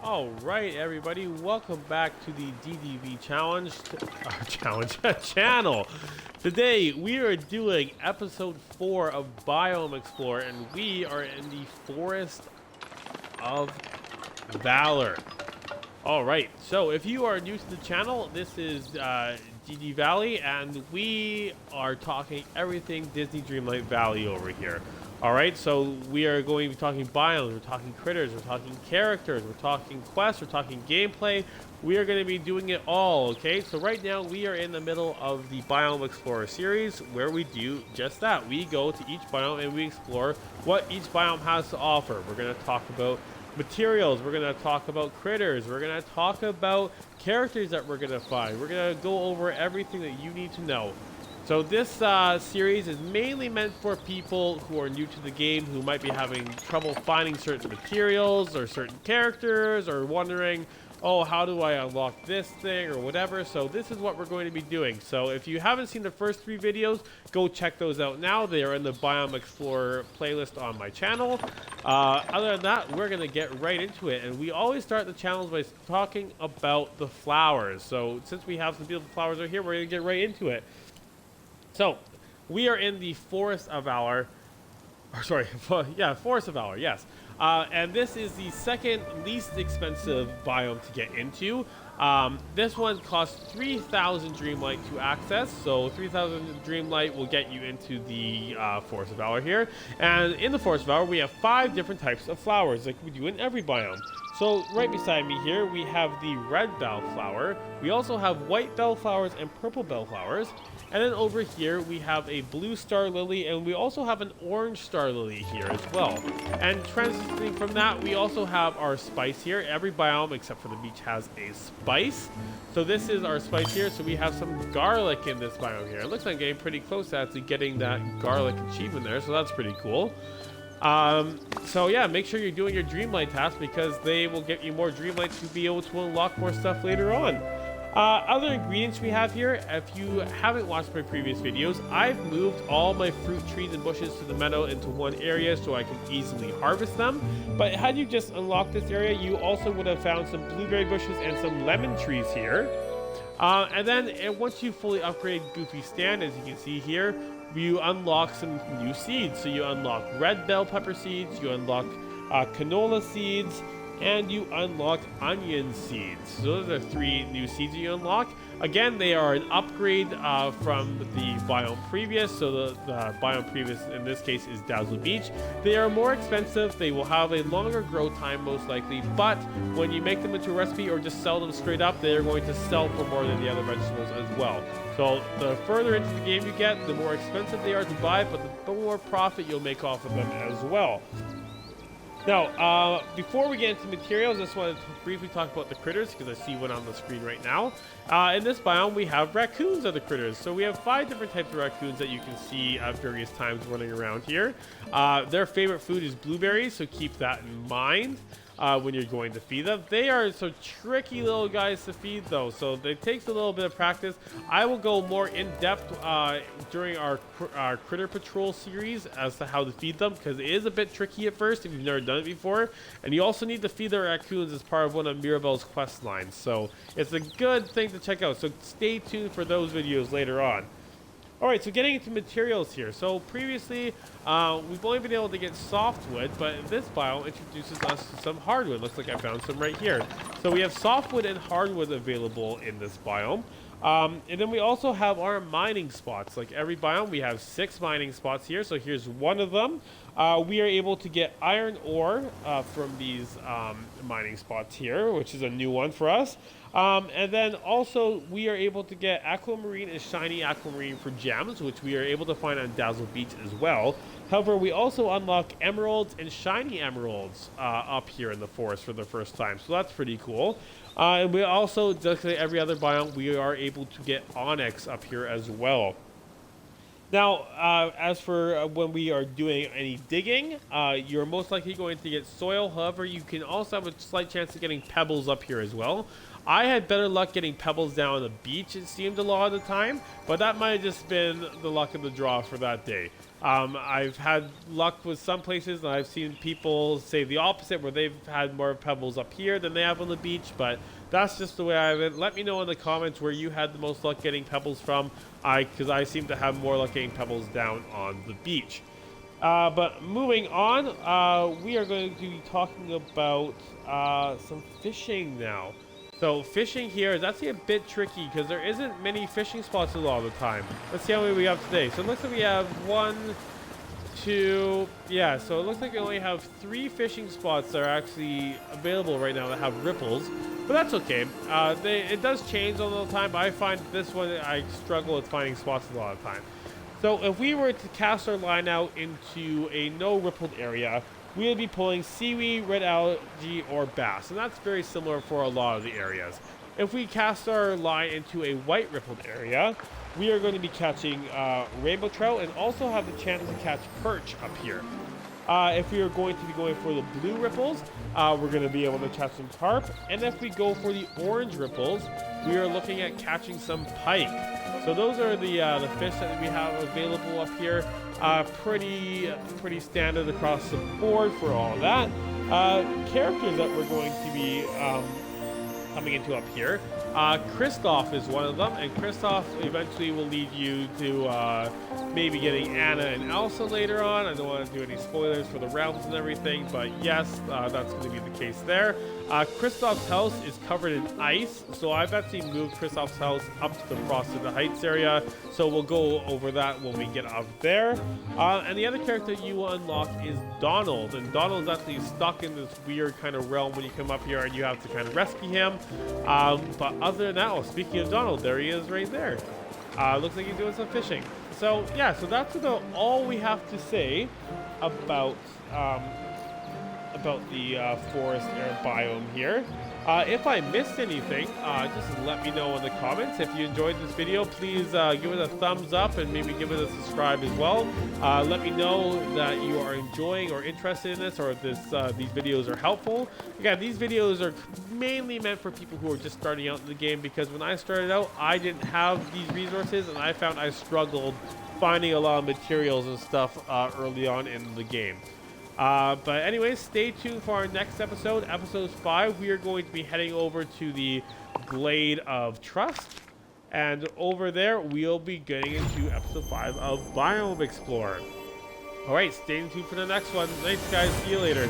All right, everybody, welcome back to the DDV channel. Today we are doing episode 4 of Biome Explorer, and we are in the Forest of Valor. All right, so if you are new to the channel, this is DD Valley, and we are talking everything Disney Dreamlight Valley over here. All right, so we are going to be talking biomes, we're talking critters, we're talking characters, we're talking quests, we're talking gameplay. We are going to be doing it all, okay? So right now we are in the middle of the Biome Explorer series where we do just that. We go to each biome and we explore what each biome has to offer. We're going to talk about materials, we're going to talk about critters, we're going to talk about characters that we're going to find. We're going to go over everything that you need to know. So this series is mainly meant for people who are new to the game, who might be having trouble finding certain materials or certain characters, or wondering, oh, how do I unlock this thing or whatever. So this is what we're going to be doing. So if you haven't seen the first 3 videos, go check those out now. They are in the Biome Explorer playlist on my channel. Other than that, we're going to get right into it. And we always start the channels by talking about the flowers. So since we have some beautiful flowers right here, we're going to get right into it. So, we are in the Forest of Valor, Forest of Valor, yes. And this is the second least expensive biome to get into. This one costs 3,000 Dreamlight to access, so 3,000 Dreamlight will get you into the Forest of Valor here. And in the Forest of Valor, we have 5 different types of flowers, like we do in every biome. So right beside me here, we have the red bellflower. We also have white bellflowers and purple bellflowers. And then over here, we have a blue star lily, and we also have an orange star lily here as well. And transitioning from that, we also have our spice here. Every biome except for the beach has a spice. So this is our spice here. So we have some garlic in this biome here. It looks like I'm getting pretty close to actually getting that garlic achievement there. So that's pretty cool. So yeah, make sure you're doing your Dreamlight tasks because they will get you more Dreamlight to be able to unlock more stuff later on. Other ingredients we have here, if you haven't watched my previous videos, I've moved all my fruit trees and bushes to the meadow into one area so I can easily harvest them. But had you just unlocked this area, you also would have found some blueberry bushes and some lemon trees here. And then once you fully upgrade Goofy Stand, as you can see here, you unlock some new seeds. So you unlock red bell pepper seeds, you unlock canola seeds, and you unlock onion seeds. So those are 3 new seeds that you unlock. Again, they are an upgrade from the biome previous. So the biome previous in this case is Dazzle Beach. They are more expensive. They will have a longer grow time most likely, but when you make them into a recipe or just sell them straight up, they are going to sell for more than the other vegetables as well. So the further into the game you get, the more expensive they are to buy, but the more profit you'll make off of them as well. Now, before we get into materials, I just wanted to briefly talk about the critters because I see one on the screen right now. In this biome, we have raccoons are the critters. So we have 5 different types of raccoons that you can see at various times running around here. Their favorite food is blueberries, so keep that in mind when you're going to feed them. They are so tricky little guys to feed though, so it takes a little bit of practice. I will go more in depth during our critter patrol series as to how to feed them, because it is a bit tricky at first if you've never done it before. And you also need to feed the raccoons as part of one of Mirabelle's quest lines, so it's a good thing to check out. So stay tuned for those videos later on. Alright, so getting into materials here. So previously, we've only been able to get softwood, but this biome introduces us to some hardwood. Looks like I found some right here. So we have softwood and hardwood available in this biome. And then we also have our mining spots. Like every biome, we have 6 mining spots here. So here's one of them. We are able to get iron ore from these mining spots here, which is a new one for us. And then also we are able to get aquamarine and shiny aquamarine for gems, which we are able to find on Dazzle Beach as well. However, we also unlock emeralds and shiny emeralds up here in the forest for the first time. So that's pretty cool. And we also, just like every other biome, we are able to get onyx up here as well. Now, as for when we are doing any digging, you're most likely going to get soil. However, you can also have a slight chance of getting pebbles up here as well. I had better luck getting pebbles down on the beach, it seemed, a lot of the time, but that might have just been the luck of the draw for that day. I've had luck with some places, and I've seen people say the opposite, where they've had more pebbles up here than they have on the beach, but that's just the way I have it. Let me know in the comments where you had the most luck getting pebbles from, because I seem to have more luck getting pebbles down on the beach. But moving on, we are going to be talking about some fishing now. So fishing here is actually a bit tricky because there isn't many fishing spots a lot of the time. Let's see how many we have today. So it looks like we have 1, 2, yeah, so it looks like we only have 3 fishing spots that are actually available right now that have ripples. But that's okay. It does change all the time, but I find this one I struggle with finding spots a lot of the time. So if we were to cast our line out into a no rippled area, we would be pulling seaweed, red algae, or bass, and that's very similar for a lot of the areas. If we cast our line into a white rippled area, we are going to be catching rainbow trout and also have the chance to catch perch up here. If we are going to be going for the blue ripples, we're going to be able to catch some carp, and if we go for the orange ripples, we are looking at catching some pike. So those are the fish that we have available up here. Pretty standard across the board for all of that. Characters that we're going to be coming into up here. Kristoff is one of them, and Kristoff eventually will lead you to maybe getting Anna and Elsa later on. I don't want to do any spoilers for the realms and everything, but yes, that's going to be the case there. Kristoff's house is covered in ice, so I've actually moved Kristoff's house up to the Frosted Heights area, so we'll go over that when we get up there. And the other character you will unlock is Donald, and Donald's actually stuck in this weird kind of realm when you come up here, and you have to kind of rescue him. But other than that, well, speaking of Donald, there he is right there. Looks like he's doing some fishing. So yeah, so that's about all we have to say about the forest air biome here. If I missed anything, just let me know in the comments. If you enjoyed this video, please give it a thumbs up and maybe give it a subscribe as well. Let me know that you are enjoying or interested in this, or if these videos are helpful. Again, these videos are mainly meant for people who are just starting out in the game, because when I started out, I didn't have these resources, and I found I struggled finding a lot of materials and stuff early on in the game. But anyways, stay tuned for our next episode, episode 5. We are going to be heading over to the Glade of Trust, and over there we'll be getting into episode 5 of Biome Explorer. Alright, stay tuned for the next one. Thanks guys, see you later.